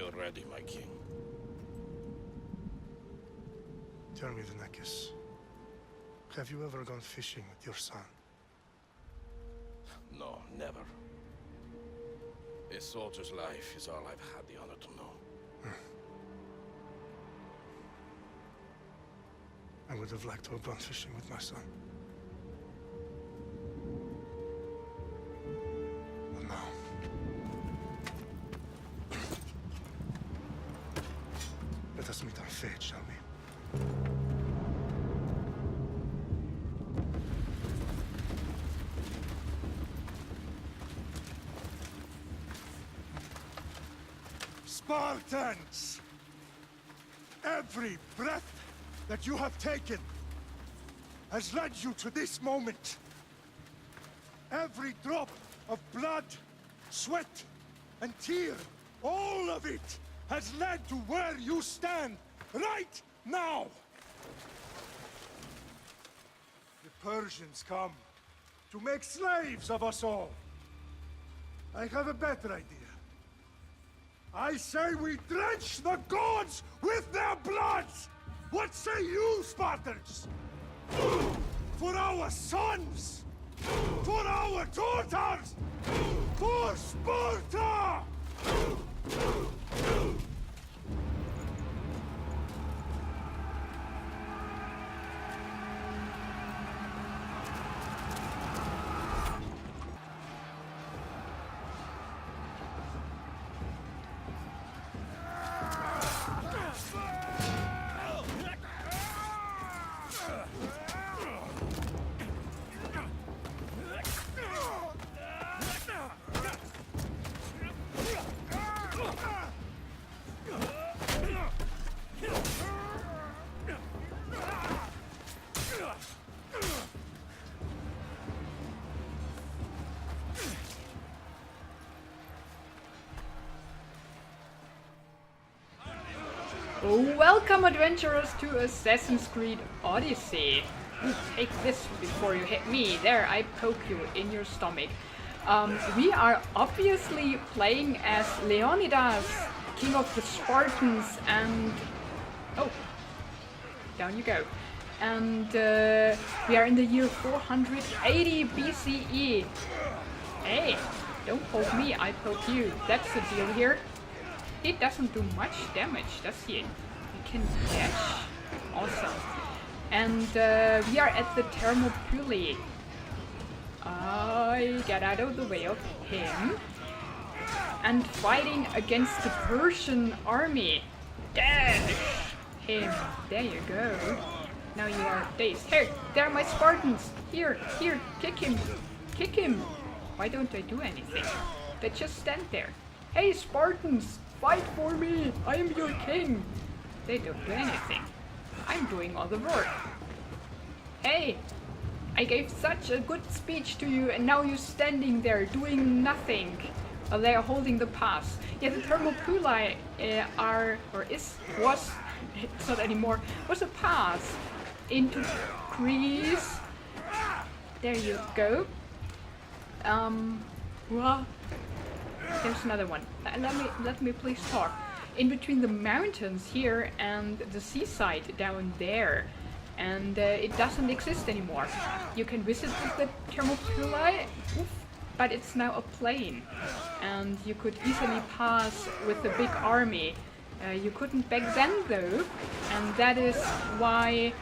you're ready, my king. Tell me, Venekis, have you ever gone fishing with your son? No, never. A soldier's life is all I've had the honor to know. I would have liked to have gone fishing with my son. But no. Let us meet our fate, shall we? Spartans! Every breath that you have taken has led you to this moment. Every drop of blood, sweat, and tear, all of it has led to where you stand right now. The Persians come to make slaves of us all. I have a better idea. I say we drench the gods with their bloods! What say you, Spartans? For our sons! For our daughters! For Sparta! Welcome, adventurers, to Assassin's Creed Odyssey. Take this before you hit me. There, I poke you in your stomach. We are obviously playing as Leonidas, king of the Spartans, and... oh, down you go. And we are in the year 480 BCE. Hey, don't poke me, I poke you. That's the deal here. It doesn't do much damage, does he? You can dash. Awesome. And we are at the Thermopylae. I get out of the way of him. And fighting against the Persian army. Dash him. There you go. Now you are dazed. Here, there are my Spartans. Here, kick him. Kick him. Why don't I do anything? They just stand there. Hey, Spartans! Fight for me! I am your king! They don't do anything. I'm doing all the work. Hey! I gave such a good speech to you and now you're standing there doing nothing. Well, they are holding the pass. Yeah, the Thermopylae was, it's not anymore, was a pass into Greece. There you go. Well, there's another one. Let me please talk. In between the mountains here and the seaside down there, and it doesn't exist anymore. You can visit the Thermopylae, but it's now a plain, and you could easily pass with a big army. You couldn't back then though, and that is why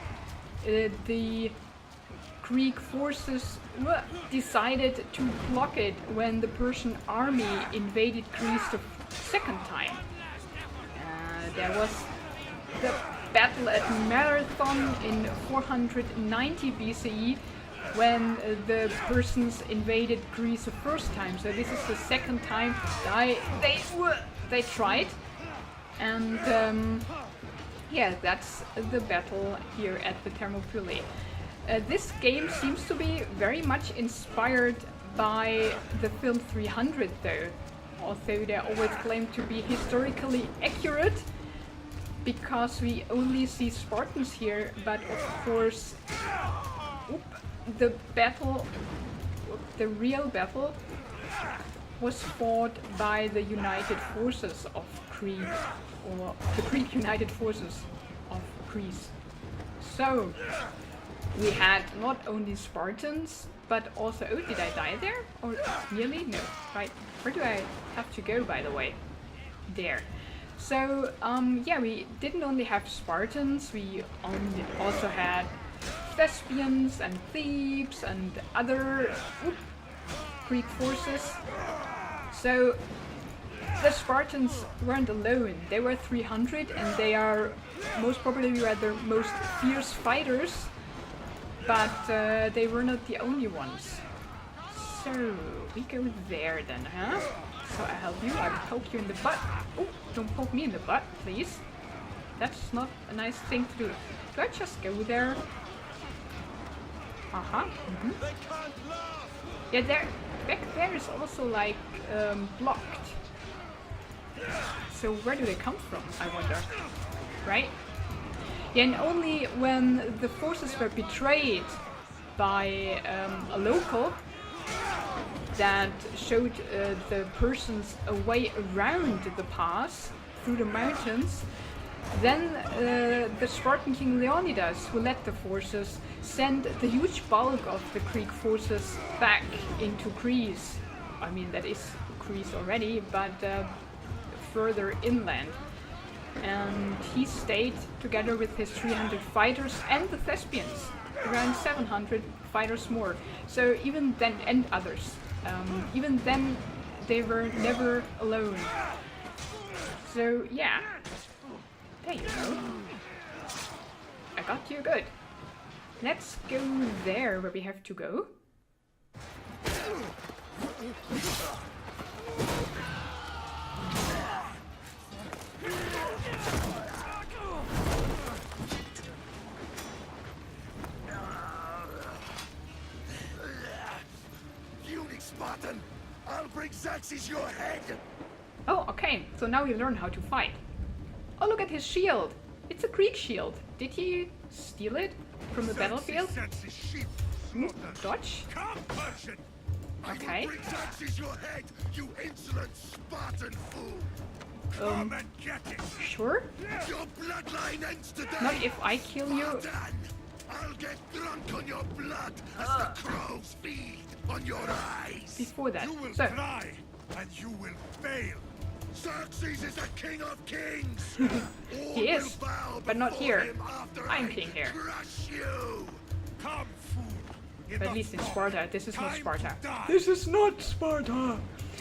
the Greek forces decided to block it when the Persian army invaded Greece the second time. There was the battle at Marathon in 490 BCE when the Persians invaded Greece the first time. So this is the second time they tried. And yeah, that's the battle here at the Thermopylae. This game seems to be very much inspired by the film 300 though, although they always claim to be historically accurate because we only see Spartans here, but of course the battle, the real battle was fought by the United Forces of Creed, or the Greek United Forces of Greece. So we had not only Spartans, but also... Oh, did I die there? Or nearly? No. Right. Where do I have to go, by the way? There. So, yeah, we didn't only have Spartans, we also had Thespians and Thebes and other Greek forces. So, the Spartans weren't alone. They were 300 and they are most probably were the most fierce fighters, but they were not the only ones. So, we go there then, huh? So I help you, I poke you in the butt. Oh, don't poke me in the butt, please. That's not a nice thing to do. Do I just go there? Uh-huh. Yeah, back there is also like blocked. So where do they come from, I wonder? Right? Yeah, and only when the forces were betrayed by a local that showed the Persians a way around the pass through the mountains, then the Spartan king Leonidas, who led the forces, sent the huge bulk of the Greek forces back into Greece. I mean, that is Greece already, but further inland. And he stayed together with his 300 fighters and the Thespians, around 700 fighters more. So even then, and others. Even then, they were never alone. So yeah, there you go. I got you good. Let's go there where we have to go. Spartan, I'll bring Xerxes your head! Oh, okay, so now we learn how to fight. Oh, look at his shield! It's a Greek shield. Did he steal it from the battlefield? Dodge? Come, Persian! Okay. I will bring Xerxes your head, you insolent Spartan fool! Come and get it! Sure? Your bloodline ends today! Not if I kill you. Spartan! I'll get drunk on your blood as the crows feed on your eyes! Before that. You will So, try, and you will fail. Xerxes is the king of kings! he is, but not here. I'm king here. Crush you! Come, fool. But at least in Sparta. This is not Time Sparta. to die. This is not Sparta!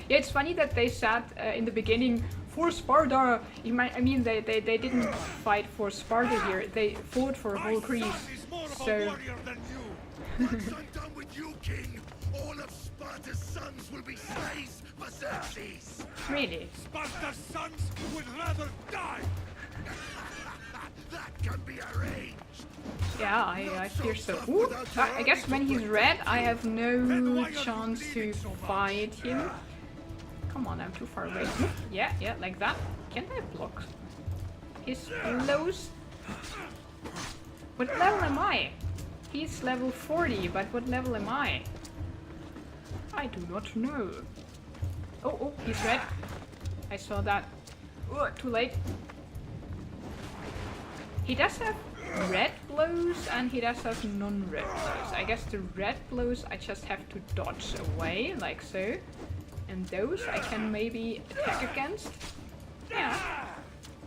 Yeah, it's funny that they said in the beginning, for Sparta. I mean, they didn't fight for Sparta here. They fought for whole My Greece. son is more of a So, warrior than you. Once I'm done with you, king, all of Sparta's sons will be slaves for Xerxes! really. Sparta's sons would rather die. That can be arranged! Yeah, I fear so. Ooh, I guess when he's red, I have no chance to fight him. Come on, I'm too far away. Yeah, like that. Can I block his blows? What level am I? He's level 40, but what level am I? I do not know. Oh, he's red. I saw that. Oh, too late. He does have red blows and he does have non-red blows. I guess the red blows I just have to dodge away, like so. And those I can maybe attack against. Yeah.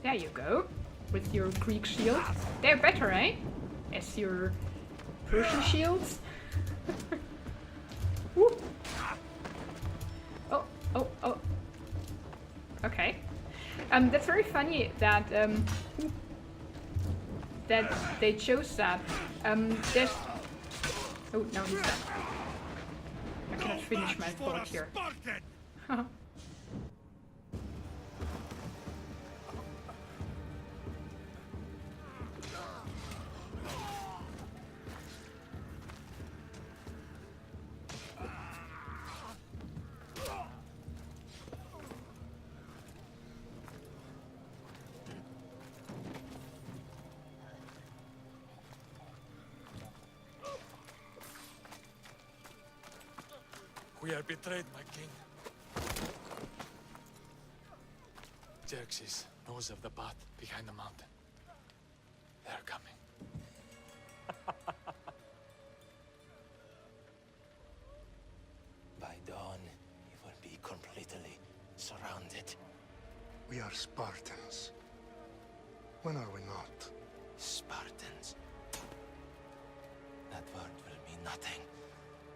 There you go. With your Greek shield. They're better, eh? As your Persian shields. Woo. Oh. Okay. That's very funny that that they chose that. There's... Oh, now he's dead. I cannot finish my thought here. We are betrayed, my king. Xerxes knows of the path behind the mountain. They're coming. By dawn, you will be completely surrounded. We are Spartans. When are we not? Spartans. That word will mean nothing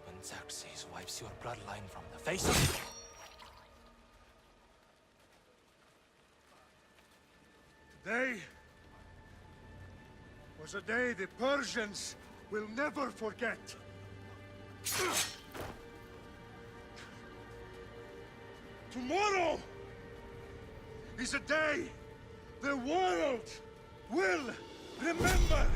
when Xerxes wipes your bloodline from the face of... Today was a day the Persians will never forget. Tomorrow is a day the world will remember.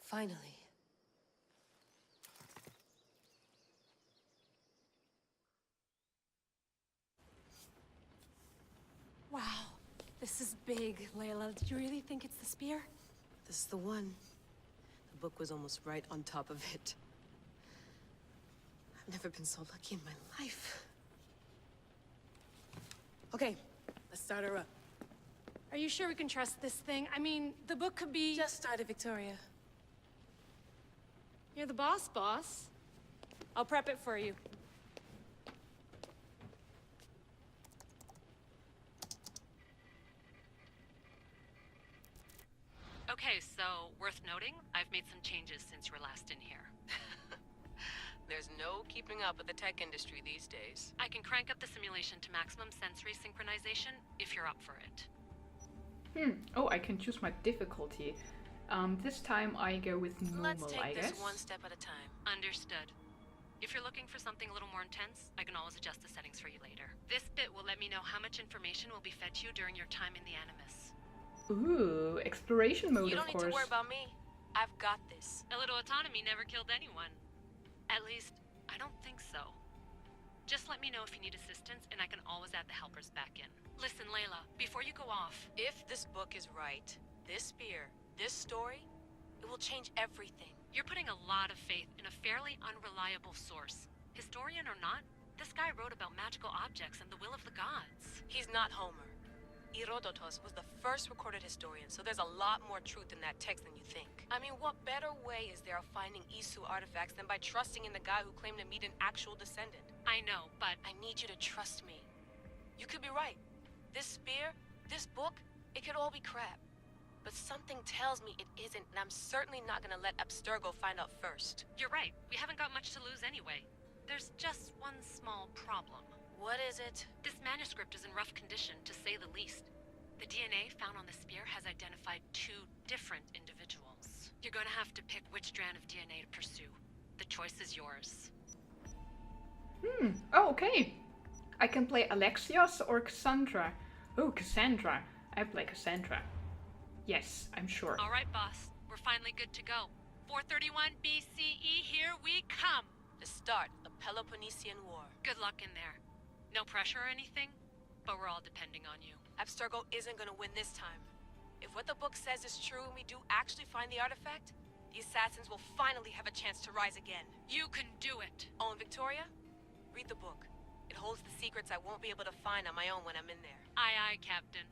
Finally. Wow, this is big, Layla. Did you really think it's the spear? This is the one. The book was almost right on top of it. I've never been so lucky in my life. Okay, let's start her up. Are you sure we can trust this thing? I mean, the book could be... Just started, Victoria. You're the boss, boss. I'll prep it for you. Okay, so worth noting, I've made some changes since you were last in here. There's no keeping up with the tech industry these days. I can crank up the simulation to maximum sensory synchronization if you're up for it. Oh, I can choose my difficulty. This time I go with normal, Let's take I guess. this one step at a time. Understood. If you're looking for something a little more intense, I can always adjust the settings for you later. This bit will let me know how much information will be fed to you during your time in the Animus. Ooh, exploration mode, You don't of need course. to worry about me. I've got this. A little autonomy never killed anyone. At least, I don't think so. Just let me know if you need assistance, and I can always add the helpers back in. Listen, Layla, before you go off... If this book is right, this spear, this story, it will change everything. You're putting a lot of faith in a fairly unreliable source. Historian or not, this guy wrote about magical objects and the will of the gods. He's not Homer. Herodotus was the first recorded historian, so there's a lot more truth in that text than you think. I mean, what better way is there of finding Isu artifacts than by trusting in the guy who claimed to meet an actual descendant? I know, but... I need you to trust me. You could be right. This spear, this book, it could all be crap. But something tells me it isn't, and I'm certainly not gonna let Abstergo find out first. You're right. We haven't got much to lose anyway. There's just one small problem. What is it? This manuscript is in rough condition, to say the least. The DNA found on the spear has identified 2 different individuals. You're going to have to pick which strand of DNA to pursue. The choice is yours. Oh, okay. I can play Alexios or Cassandra. Oh, Cassandra. I play Cassandra. Yes, I'm sure. All right, boss. We're finally good to go. 431 BCE, here we come! The start of Peloponnesian War. Good luck in there. No pressure or anything, but we're all depending on you. Abstergo isn't gonna win this time. If what the book says is true and we do actually find the artifact, the assassins will finally have a chance to rise again. You can do it! Oh, and Victoria? Read the book. It holds the secrets I won't be able to find on my own when I'm in there. Aye, aye, Captain.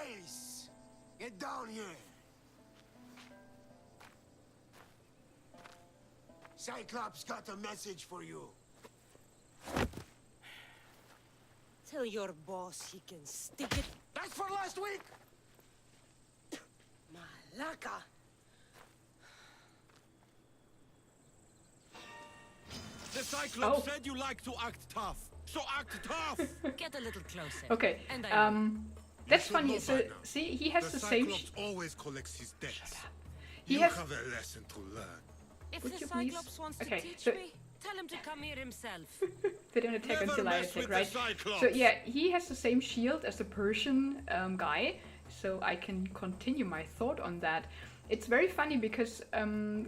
Ace! Get down here! Cyclops got a message for you. Tell your boss he can stick it. That's for last week! Malaka! The Cyclops Oh. said you like to act tough. So act tough! Get a little closer. Okay, And I that's should funny. know So, by now. see, he has the The same... Cyclops always collects his debts. He You has... have a lesson to learn. If Would the you please- Cyclops wants Okay, to teach so- me, tell him to come here himself. They don't attack Never until I mess attack, with the right? Cyclops. So yeah, he has the same shield as the Persian guy, so I can continue my thought on that. It's very funny because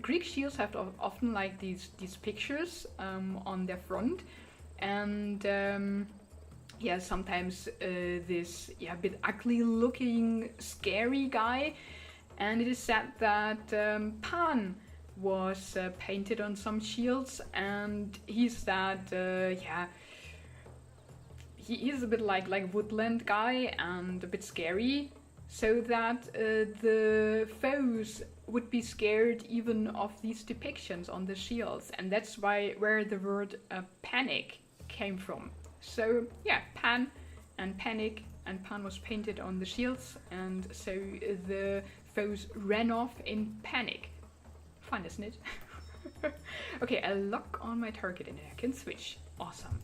Greek shields have often like these pictures on their front, and yeah, sometimes this bit ugly looking scary guy, and it is said that Pan was painted on some shields, and he's that he is a bit like woodland guy and a bit scary, so that the foes would be scared even of these depictions on the shields, and that's where the word panic came from. So yeah, Pan and panic, and Pan was painted on the shields, and so the foes ran off in panic. Fun, isn't it? Okay, I lock on my target and I can switch. Awesome.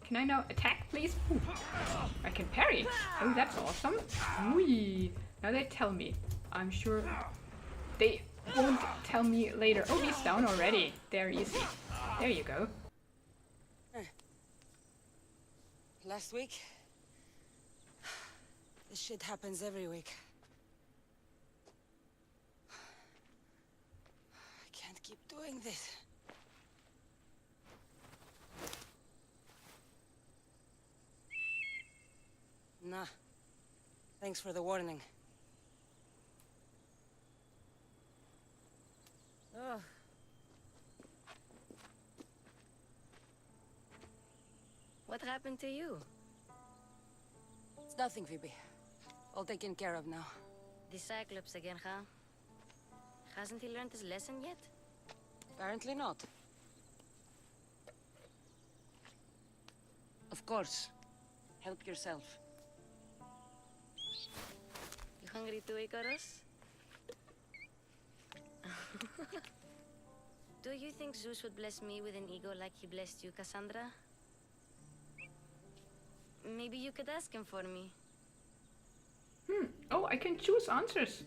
Can I now attack, please? Ooh, I can parry. Oh, that's awesome. Whee. Now they tell me. I'm sure they won't tell me later. Oh, he's down already. They're easy. There you go. Last week? This shit happens every week. I can't keep doing this. Nah. Thanks for the warning. Ugh. What happened to you? It's nothing, Phoebe. All taken care of now. The Cyclops again, huh? Hasn't he learned his lesson yet? Apparently not. Of course. Help yourself. You hungry too, Icarus? Do you think Zeus would bless me with an ego like he blessed you, Cassandra? Maybe you could ask him for me. Oh, I can choose answers.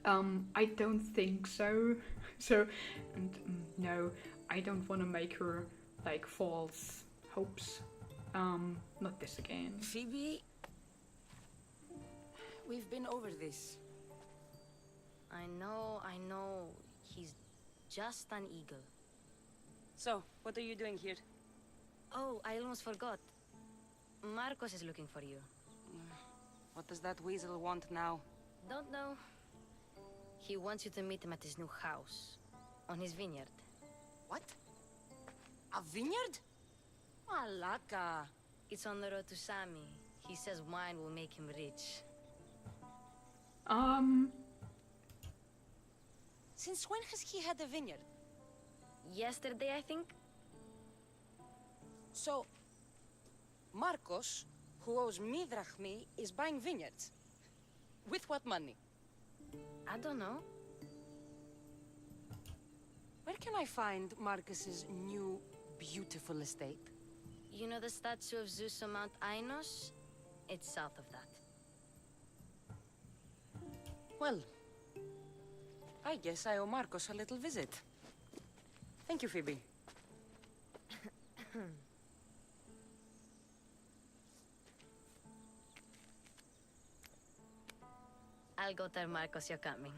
I don't think so. So, and no, I don't want to make her like false hopes. Not this again. Phoebe, we've been over this. I know. He's just an eagle. So, what are you doing here? Oh, I almost forgot. Marcos is looking for you. What does that weasel want now? Don't know. He wants you to meet him at his new house. On his vineyard. What? A vineyard? Malaka. It's on the road to Sami. He says wine will make him rich. Since when has he had a vineyard? Yesterday, I think? So, Marcos, who owes me drachmi, is buying vineyards. With what money? I don't know. Where can I find Marcus's new, beautiful estate? You know the statue of Zeus on Mount Ainos? It's south of that. Well, I guess I owe Marcos a little visit. Thank you, Phoebe. I'll go tell Marcos you're coming.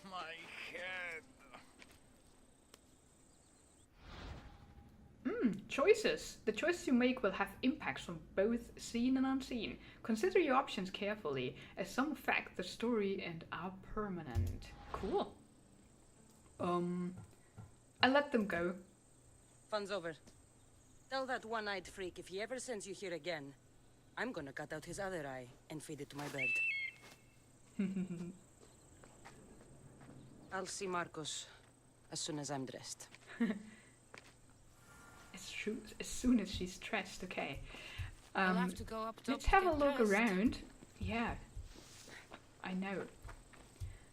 My head. Choices. The choices you make will have impacts on both seen and unseen. Consider your options carefully, as some affect the story and are permanent. Cool. I let them go. Fun's over. Tell that one-eyed freak if he ever sends you here again, I'm gonna cut out his other eye and feed it to my bird. I'll see Marcos as soon as I'm dressed. As soon as she's dressed, okay. I'll have to go up top Let's to have a get look dressed. around. Yeah, I know.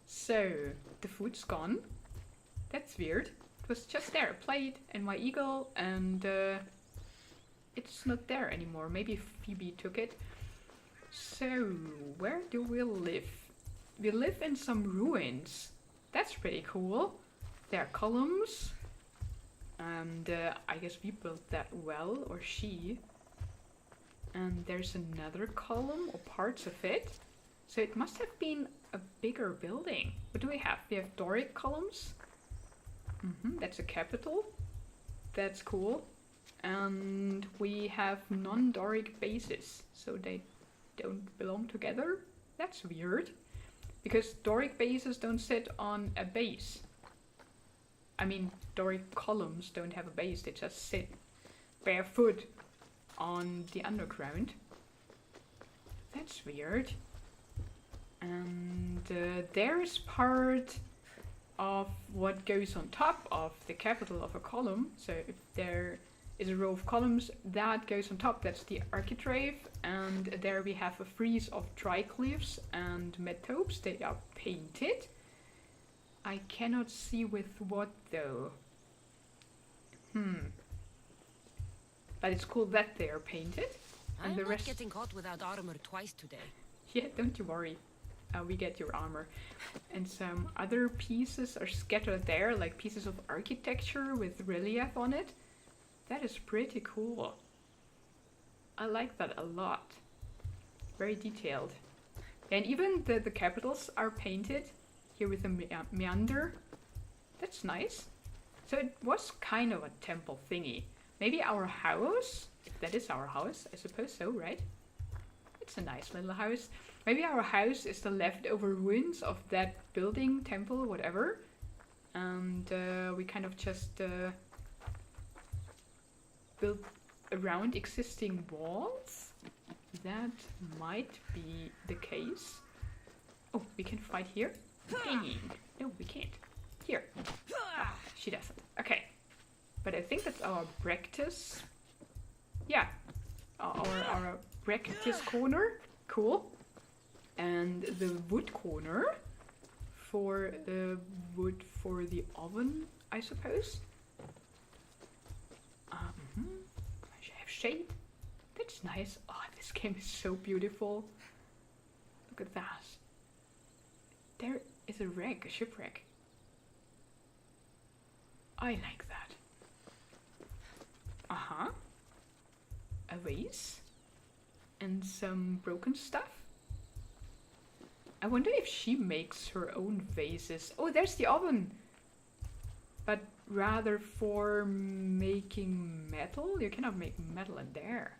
So, the food's gone. That's weird. It was just there, a plate and my eagle, and it's not there anymore. Maybe Phoebe took it. So, where do we live? We live in some ruins. That's pretty cool. There are columns. And I guess we built that well, or she. And there's another column, or parts of it. So it must have been a bigger building. What do we have? We have Doric columns. That's a capital. That's cool. And we have non-Doric bases. So they don't belong together. That's weird. Because Doric bases don't sit on a base. I mean, Doric columns don't have a base. They just sit barefoot on the underground. That's weird. And there's part of what goes on top of the capital of a column. So if there is a row of columns, that goes on top. That's the architrave. And there we have a frieze of triglyphs and metopes. They are painted. I cannot see with what though. But it's cool that they are painted. And I'm the not rest... getting caught without armor twice today. Yeah, don't you worry. We get your armor. And some other pieces are scattered there, like pieces of architecture with relief on it. That is pretty cool. I like that a lot. Very detailed. And even the capitals are painted. Here with the meander. That's nice. So it was kind of a temple thingy. Maybe our house? If that is our house, I suppose so, right? It's a nice little house. Maybe our house is the leftover ruins of that building, temple, whatever. And we kind of just built around existing walls. That might be the case. Oh, we can fight here? Dang. No, we can't. Here. Ah, she doesn't. Okay. But I think that's our practice. Yeah. Our practice corner. Cool. And the wood corner for wood for the oven, I suppose. I have shade. That's nice. Oh, this game is so beautiful. Look at that. There is a wreck, a shipwreck. I like that. A vase. And some broken stuff. I wonder if she makes her own vases. Oh, there's the oven! But rather for making metal? You cannot make metal in there.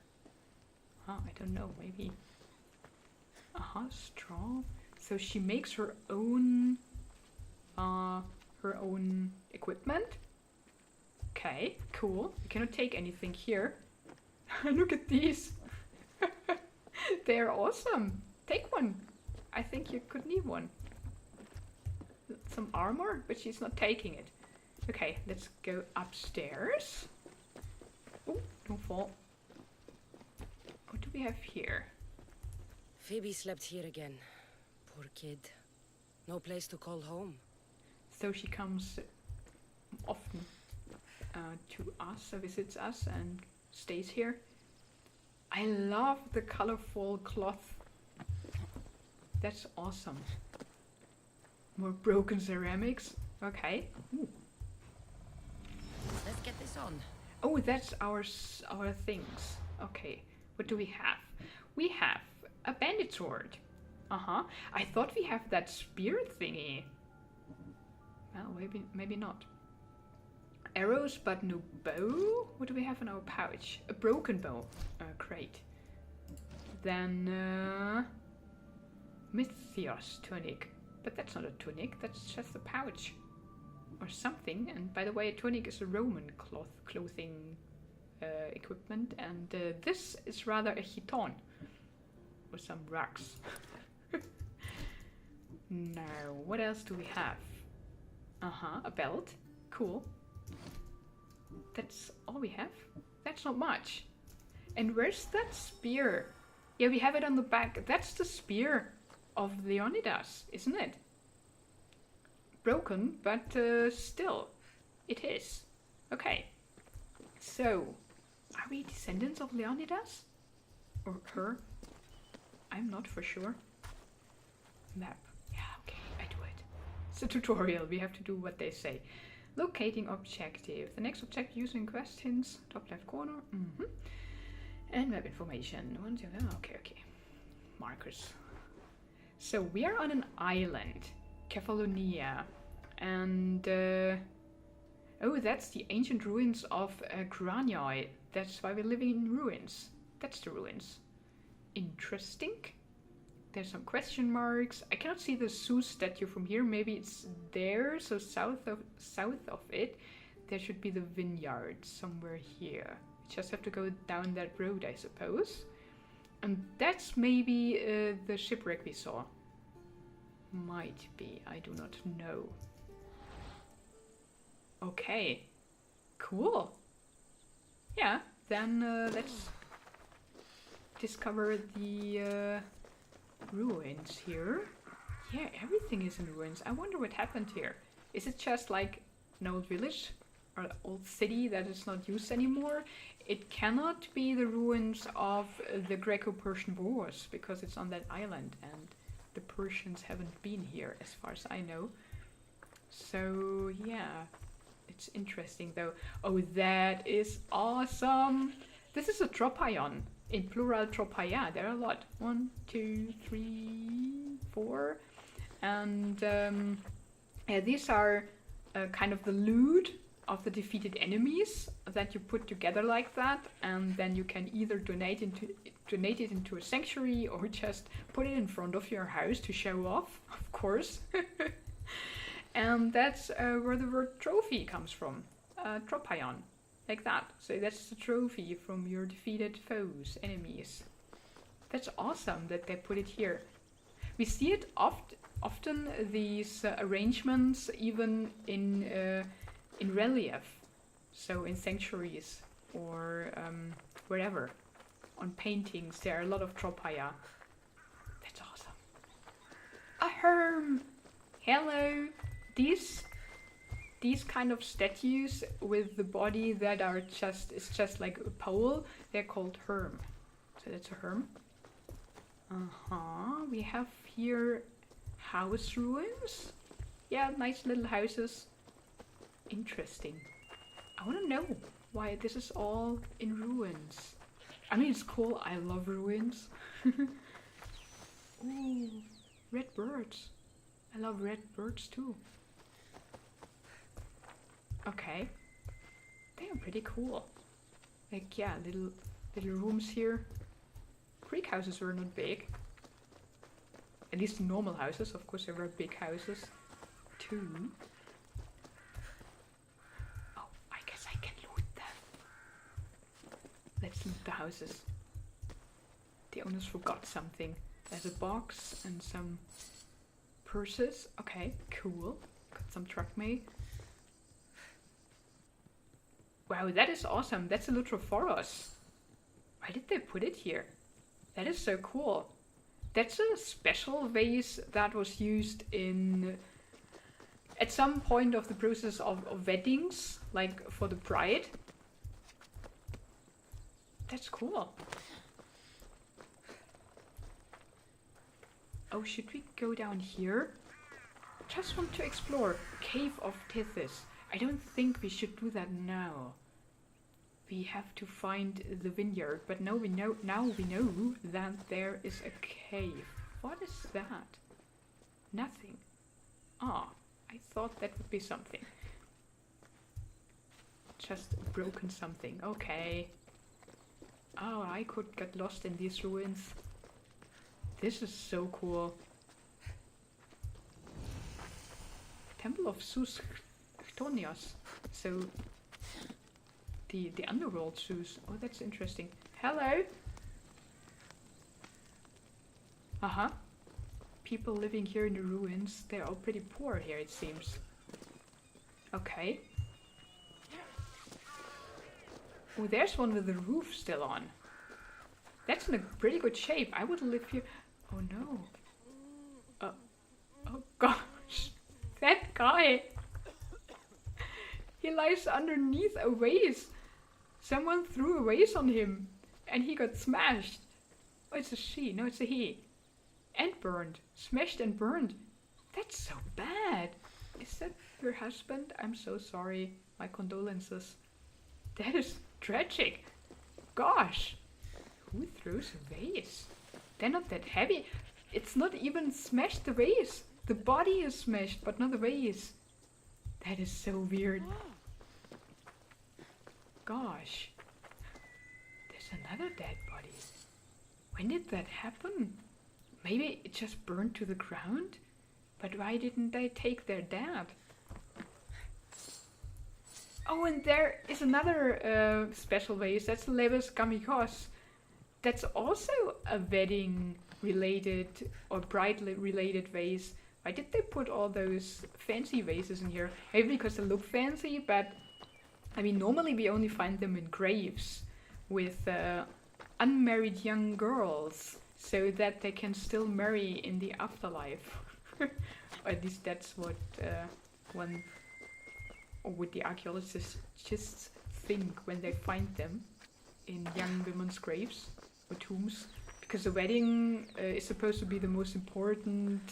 I don't know, maybe. Straw. So she makes her own equipment. Okay, cool. You cannot take anything here. Look at these. They're awesome. Take one. I think you could need one. Some armor, but she's not taking it. Okay, let's go upstairs. Oh, don't fall. What do we have here? Phoebe slept here again. Poor kid. No place to call home. So she comes often to us, visits us, and stays here. I love the colorful cloth. That's awesome. More broken ceramics. Okay. Ooh. Let's get this on. Oh, that's our things. Okay. What do we have? We have a bandit sword. I thought we have that spear thingy. Well, maybe not. Arrows, but no bow. What do we have in our pouch? A broken bow crate. Then Mythios tunic. But that's not a tunic. That's just a pouch or something. And by the way, a tunic is a Roman clothing equipment, and this is rather a chiton with some rocks. Now, what else do we have? A belt. Cool. That's all we have? That's not much. And where's that spear? Yeah, we have it on the back. That's the spear of Leonidas, isn't it? Broken, but still, it is. Okay. So, are we descendants of Leonidas? Or her? I'm not for sure. Map. Yeah, okay, I do it. It's a tutorial, we have to do what they say. Locating objective. The next object using quest hints, top left corner. And map information. Okay. Markers. So we are on an island, Kefalonia, and oh, that's the ancient ruins of Granioi. That's why we're living in ruins. That's the ruins. Interesting. There's some question marks. I cannot see the Zeus statue from here. Maybe it's there. So south of it, there should be the vineyard somewhere here. Just have to go down that road, I suppose. And that's maybe the shipwreck we saw. Might be, I do not know. Okay, cool. Yeah, then let's discover the ruins here. Yeah, everything is in ruins. I wonder what happened here. Is it just like an old village or an old city that is not used anymore? It cannot be the ruins of the Greco-Persian Wars because it's on that island and the Persians haven't been here as far as I know. So yeah, it's interesting though. Oh, that is awesome! This is a tropion. In plural tropaia, there are a lot. 1, 2, 3, 4. And yeah, these are kind of the loot of the defeated enemies that you put together like that, and then you can either donate it into a sanctuary or just put it in front of your house to show off, of course. And that's where the word trophy comes from, tropion, like that. So that's the trophy from your defeated foes, enemies. That's awesome that they put it here. We see it often these arrangements even in relief, so in sanctuaries or wherever. On paintings, there are a lot of tropaia. That's awesome. A herm! Hello! These kind of statues with the body that are it's just like a pole, they're called herm. So that's a herm. We have here house ruins. Yeah, nice little houses. Interesting. I want to know why this is all in ruins. I mean, it's cool. I love ruins. Ooh, red birds. I love red birds too. Okay. They are pretty cool. Like, yeah, little rooms here. Greek houses were not big. At least normal houses. Of course, there were big houses too. Oh, I guess I can loot them. Let's loot the houses. The owners forgot something. There's a box and some purses. Okay, cool. Got some drachmae. Wow, that is awesome. That's a Lutrophoros. Why did they put it here? That is so cool. That's a special vase that was used at some point of the process of weddings, like for the bride. That's cool. Oh, should we go down here? Just want to explore. Cave of Tethys. I don't think we should do that now. We have to find the vineyard, but now we know that there is a cave. What is that? Nothing. Ah, I thought that would be something. Just broken something. Okay. Oh, I could get lost in these ruins. This is so cool. Temple of Zeus Chtonios. So the underworld zoos. Oh, that's interesting. Hello. People living here in the ruins. They're all pretty poor here, it seems. Okay. Oh, there's one with the roof still on. That's in a pretty good shape. I would live here. Oh no. Oh gosh. That guy. He lies underneath a vase. Someone threw a vase on him and he got smashed. Oh, it's a she. No, it's a he. And burned. Smashed and burned. That's so bad. Is that your husband? I'm so sorry. My condolences. That is tragic. Gosh. Who throws a vase? They're not that heavy. It's not even smashed the vase. The body is smashed, but not the vase. That is so weird. Gosh. There's another dead body. When did that happen? Maybe it just burned to the ground? But why didn't they take their dad? Oh, and there is another special vase. That's Levis Gamikos. That's also a wedding related or bride related vase. Why did they put all those fancy vases in here? Maybe because they look fancy, but I mean, normally we only find them in graves with unmarried young girls so that they can still marry in the afterlife. Or at least that's what one or would the archaeologists just think when they find them in young women's graves or tombs, because the wedding is supposed to be the most important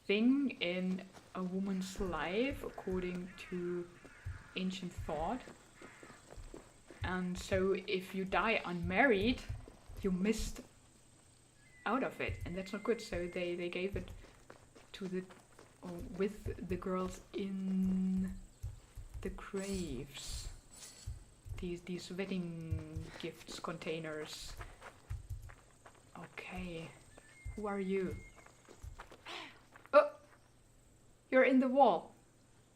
thing in a woman's life according to ancient thought. And so if you die unmarried, you missed out of it, and that's not good. So they gave it to the with the girls in the graves. These wedding gifts containers. Okay, who are you? Oh, you're in the wall.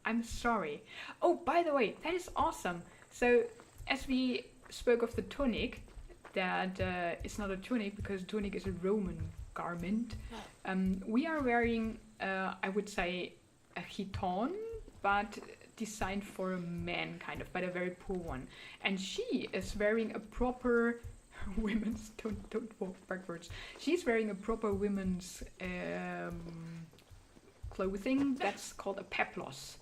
I'm sorry. Oh, by the way, that is awesome. So as we spoke of the tunic, that it's not a tunic because tunic is a Roman garment. We are wearing, I would say, a chiton, but designed for a man, kind of, but a very poor one. And she is wearing a proper women's. Don't walk backwards. She's wearing a proper women's clothing. That's called a peplos.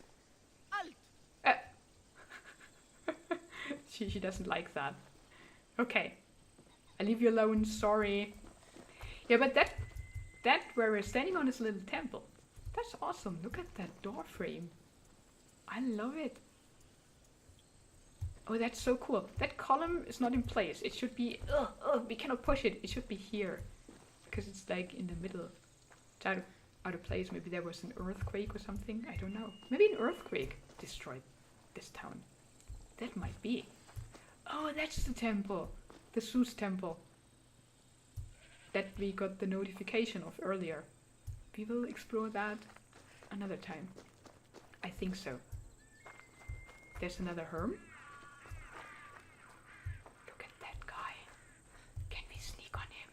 She doesn't like that. Okay. I leave you alone, sorry. Yeah, but that where we're standing on is a little temple. That's awesome. Look at that door frame. I love it. Oh, that's so cool. That column is not in place. It should be... we cannot push it. It should be here. Because it's like in the middle. It's out of place. Maybe there was an earthquake or something. I don't know. Maybe an earthquake destroyed this town. That might be. Oh, that's the temple. The Zeus temple. That we got the notification of earlier. We will explore that another time. I think so. There's another herm. Look at that guy. Can we sneak on him?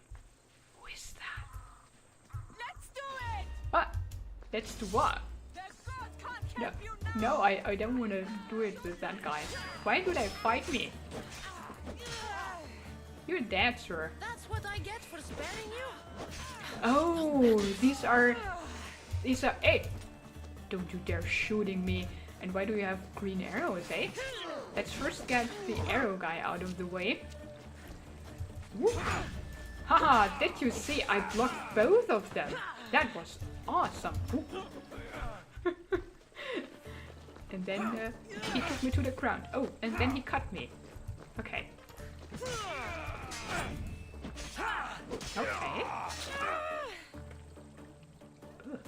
Who is that? Let's do it! What? Let's do what? The god can't help you now! No, I don't want to do it with that guy. Why do they fight me? You're dead, sir. That's what I get for sparing you? Oh, these are... Hey! Don't you dare shooting me. And why do you have green arrows, eh? Let's first get the arrow guy out of the way. Woo. Haha, did you see? I blocked both of them. That was awesome. And then he took me to the ground. Oh, and then he cut me. Okay. Okay. Ugh,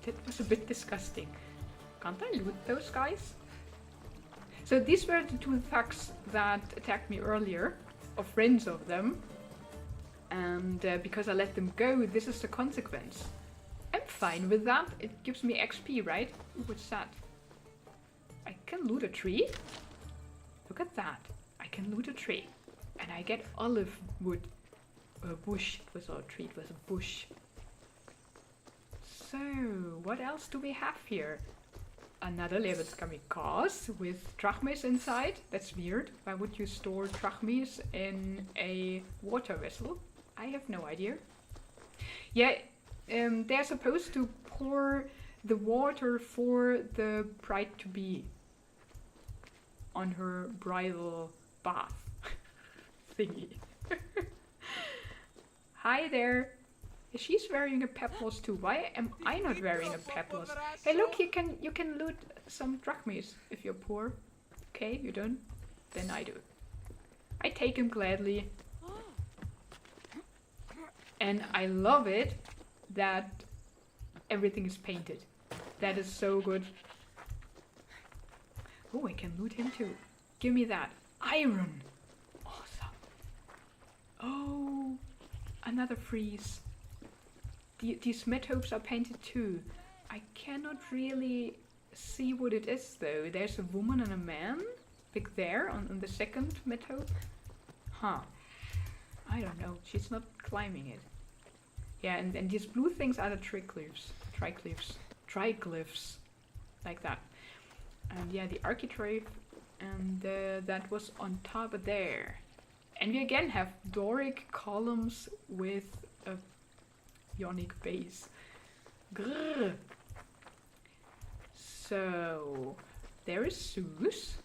that was a bit disgusting. Can't I loot those guys? So these were the two thugs that attacked me earlier, or friends of them. And because I let them go, this is the consequence. I'm fine with that. It gives me XP, right? Ooh, what's that? I can loot a tree. Look at that. I can loot a tree. And I get olive wood. A bush. It was not a tree, it was a bush. So, what else do we have here? Another Levels Kamikaze with drachmes inside. That's weird. Why would you store drachmes in a water vessel? I have no idea. Yeah, they're supposed to pour the water for the bride-to-be on her bridal bath thingy. Hi there. She's wearing a peplos too. Why am I not wearing a peplos? Hey, look, you can loot some drachmes if you're poor. Okay, you don't? Then I do. I take them gladly. And I love it that everything is painted. That is so good. Oh, I can loot him too. Give me that. Iron. Awesome. Oh, another freeze. These metopes are painted too. I cannot really see what it is though. There's a woman and a man. Big there on the second metope. Huh. I don't know. She's not climbing it. Yeah, and these blue things are the triglyphs. Triglyphs. Like that. And yeah, the architrave. And that was on top of there. And we again have Doric columns with a Ionic base. Grrr. So there is Zeus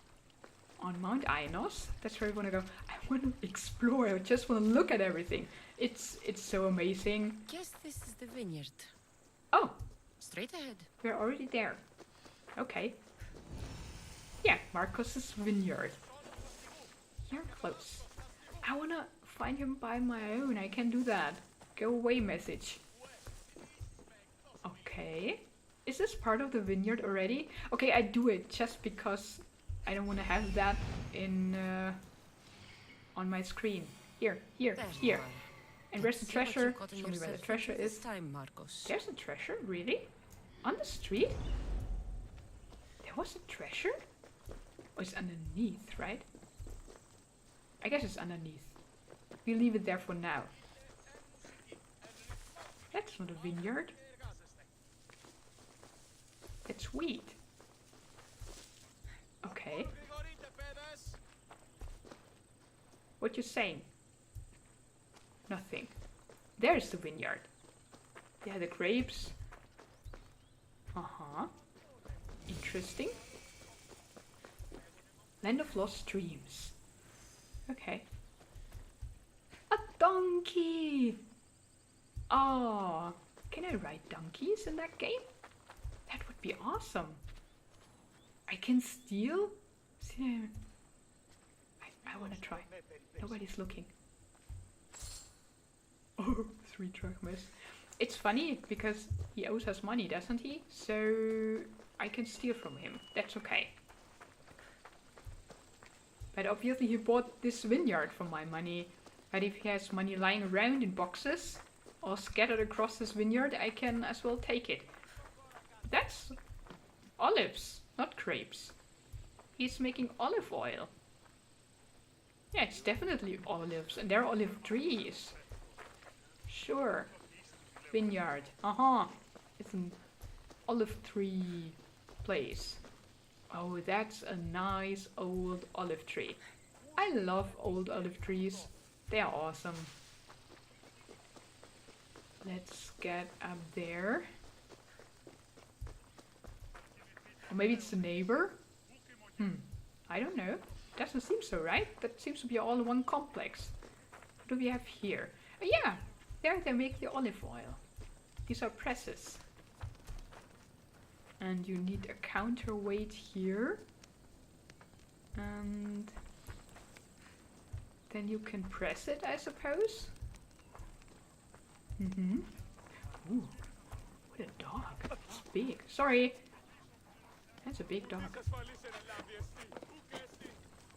on Mount Ainos. That's where I want to go. I want to explore. I just want to look at everything. It's so amazing. Guess this is the vineyard. Oh, Straight ahead. we're already there. Okay. Yeah, Marcos's vineyard. You're close. I want to find him by my own. I can do that. Go away message. Okay. Is this part of the vineyard already? Okay, I do it just because I don't want to have that in on my screen. Here. And where's the treasure? Show me where the treasure is. There's a treasure? Really? On the street? There was a treasure? Oh, it's underneath, right? I guess it's underneath. We leave it there for now. That's not a vineyard. It's wheat. Okay. What you saying? Nothing. There's the vineyard. Yeah, the grapes. Uh-huh. Interesting. Land of Lost Dreams. Okay. A donkey! Oh, can I ride donkeys in that game? That would be awesome. I can steal? I want to try. Nobody's looking. Oh, 3 drachmas. It's funny because he owes us money, doesn't he? So I can steal from him. That's okay. But obviously he bought this vineyard for my money. But if he has money lying around in boxes or scattered across this vineyard, I can as well take it. That's olives, not grapes. He's making olive oil. Yeah, it's definitely olives, and they're olive trees. Sure. Vineyard. It's an olive tree place. Oh, that's a nice old olive tree. I love old olive trees. They are awesome. Let's get up there. Or maybe it's the neighbor? I don't know. Doesn't seem so, right? That seems to be all in one complex. What do we have here? Oh, yeah! There they make the olive oil. These are presses. And you need a counterweight here. And then you can press it, I suppose. Ooh, what a dog. It's big. Sorry. That's a big dog.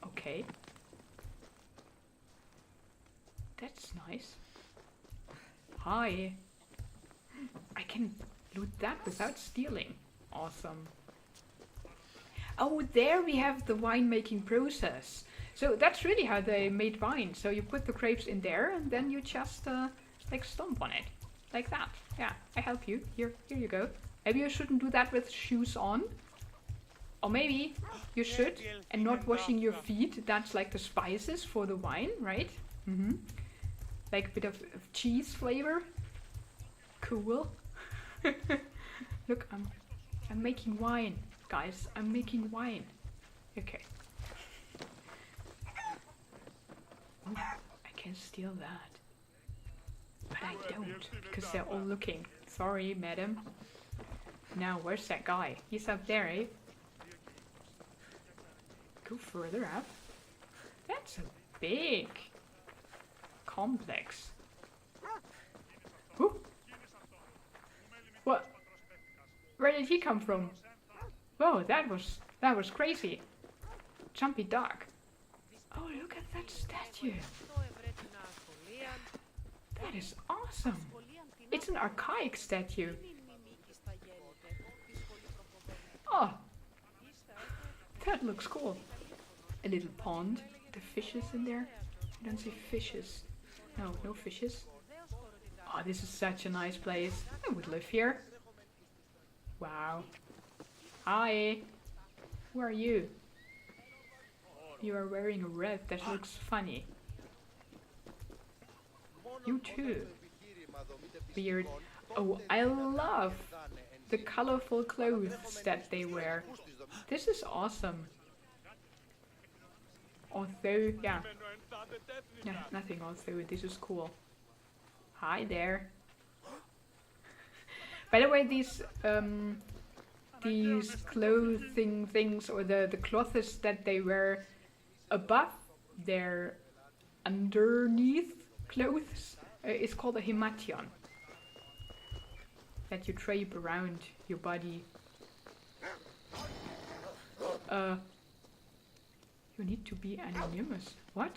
Okay. That's nice. Hi. I can loot that without stealing. Awesome. Oh, there we have the winemaking process. So that's really how they made wine. So you put the grapes in there and then you just like stomp on it. Like that. Yeah, I help you. Here you go. Maybe you shouldn't do that with shoes on. Or maybe you should, and not washing your feet. That's like the spices for the wine, right? Like a bit of cheese flavor. Cool. Look, I'm making wine, guys. I'm making wine. Okay. Oh, I can steal that. But I don't, because they're all looking. Sorry, madam. Now, where's that guy? He's up there, eh? Go further up. That's a big complex. Ooh. What? Where did he come from? Whoa, that was crazy. Jumpy dog. Oh, look at that statue. That is awesome. It's an archaic statue. Oh, that looks cool. A little pond. The fishes in there. I don't see fishes. No, no fishes. Oh, this is such a nice place. I would live here. Wow. Hi. Who are you? You are wearing a red that looks funny. You too. Weird. Oh, I love the colorful clothes that they wear. This is awesome. Although, yeah. Yeah, nothing although, this is cool. Hi there. By the way, these clothing things, or the clothes that they wear above their underneath clothes, is called a himation. That you drape around your body. You need to be anonymous. What?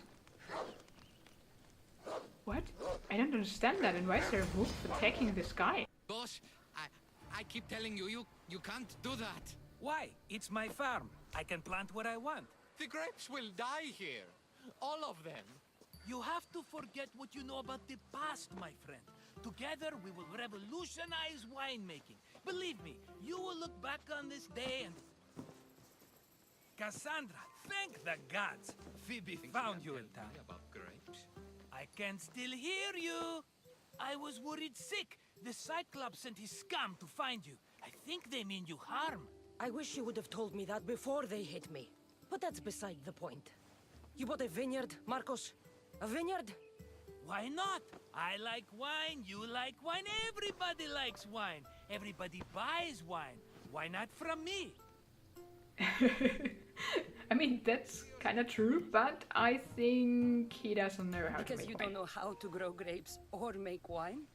What? I don't understand that, and why is there a wolf attacking this guy? Boss, I keep telling you, you can't do that. Why? It's my farm. I can plant what I want. The grapes will die here. All of them. You have to forget what you know about the past, my friend. Together, we will revolutionize winemaking. Believe me, you will look back on this day and... Cassandra, thank the gods! Phoebe found you in time. About grapes? I can still hear you! I was worried sick. The Cyclops sent his scum to find you. I think they mean you harm. I wish you would have told me that before they hit me. But that's beside the point. You bought a vineyard, Marcos? A vineyard? Why not? I like wine, you like wine, everybody likes wine. Everybody buys wine. Why not from me? I mean, that's kind of true, but I think he doesn't know how to make wine. Because you don't know how to grow grapes or make wine?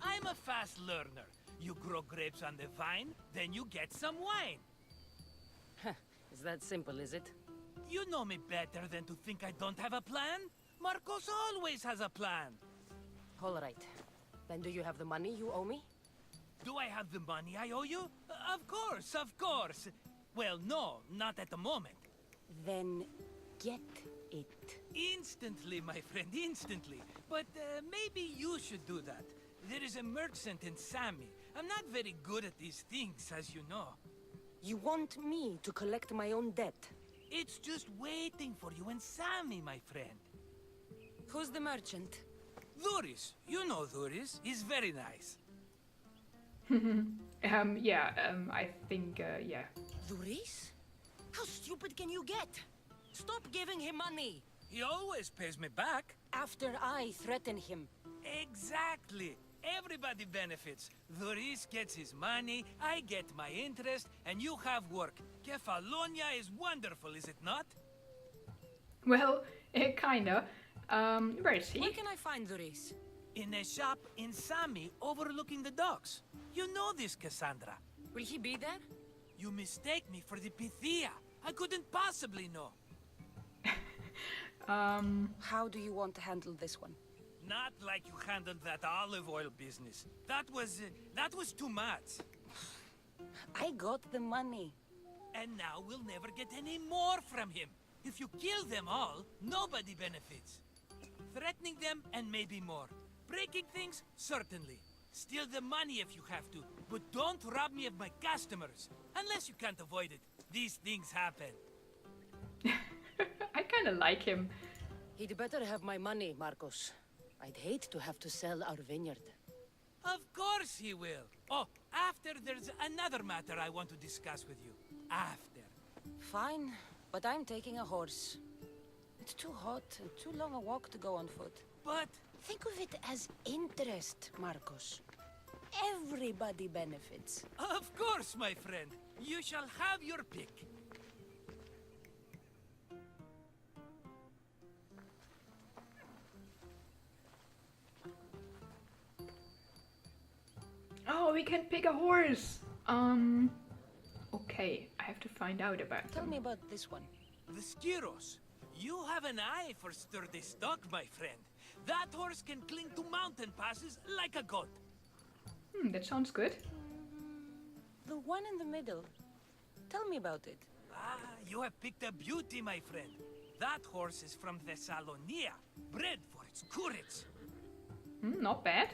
I'm a fast learner. You grow grapes on the vine, then you get some wine. Is that simple, is it? You know me better than to think I don't have a plan. Marcos always has a plan. All right. Then do you have the money you owe me? Do I have the money I owe you? Of course, of course. Well, no, not at the moment. Then get it. Instantly, my friend, instantly. But maybe you should do that. There is a merchant in Sami. I'm not very good at these things, as you know. You want me to collect my own debt? It's just waiting for you in Sami, my friend. Who's the merchant? Dhuris. You know Dhuris. He's very nice. I think, yeah. Dhuris? How stupid can you get? Stop giving him money! He always pays me back. After I threaten him. Exactly. Everybody benefits. Dhuris gets his money, I get my interest, and you have work. Kefalonia is wonderful, is it not? Well, kinda. Where is he? Where can I find Dhuris? In a shop in Sami, overlooking the docks. You know this, Cassandra. Will he be there? You mistake me for the Pythia. I couldn't possibly know. How do you want to handle this one? Not like you handled that olive oil business. That was too much. I got the money. and now we'll never get any more from him. If you kill them all, nobody benefits. Threatening them, and maybe more. Breaking things, certainly. Steal the money if you have to, but don't rob me of my customers. Unless you can't avoid it. These things happen. I kind of like him. He'd better have my money, Marcos. I'd hate to have to sell our vineyard. Of course he will. Oh, after there's another matter I want to discuss with you. After. Fine, but I'm taking a horse. It's too hot and too long a walk to go on foot. But... think of it as interest, Marcos. Everybody benefits. Of course, my friend. You shall have your pick. Oh, we can pick a horse. Okay, I have to find out about Tell them. me about this one. The Skiros. You have an eye for sturdy stock, my friend. That horse can cling to mountain passes like a goat. That sounds good. The one in the middle. Tell me about it. Ah, you have picked a beauty, my friend. That horse is from Thessalonia, bred for its courage. Not bad.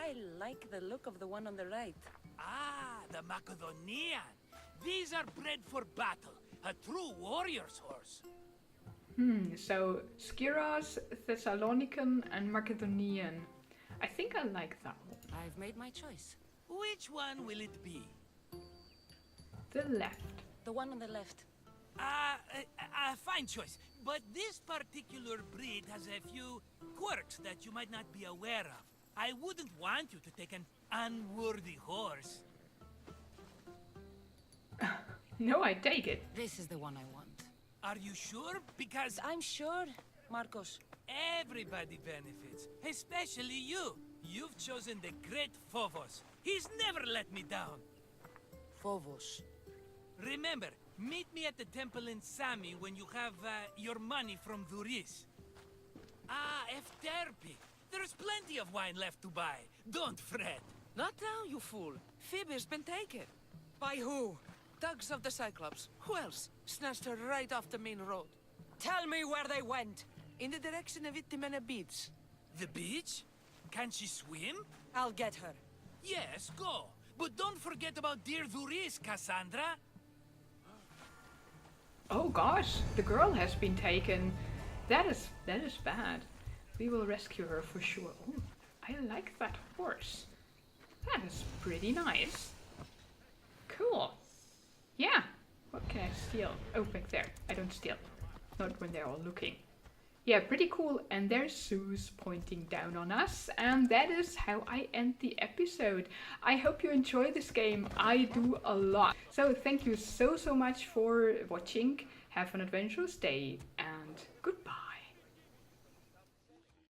I like the look of the one on the right. Ah, the Macedonian. These are bred for battle. A true warrior's horse. So Skiros, Thessalonican, and Macedonian. I think I like that one. I've made my choice. Which one will it be? The left. The one on the left. Fine choice. But this particular breed has a few quirks that you might not be aware of. I wouldn't want you to take an unworthy horse. No, I take it. This is the one I want. Are you sure? Because I'm sure, Marcos. everybody benefits, especially you. You've chosen the great Phobos. He's never let me down. Phobos. Remember, meet me at the temple in Sami when you have your money from Duris. Ah, Efterpi. There's plenty of wine left to buy. Don't fret. Not now, you fool. Phoebe's been taken. By who? Thugs of the Cyclops. Who else? Snatched her right off the main road. Tell me where they went. In the direction of Itimena Beach. The beach? Can she swim? I'll get her. Yes, go. But don't forget about dear Duris, Cassandra. Oh gosh, the girl has been taken. That is bad. We will rescue her for sure. Oh, I like that horse. That is pretty nice. Cool. Yeah. What can I steal? Oh, back there. I don't steal. Not when they're all looking. Yeah, pretty cool. And there's Zeus pointing down on us. And that is how I end the episode. I hope you enjoy this game. I do a lot. So thank you so much for watching. Have an adventurous day and goodbye.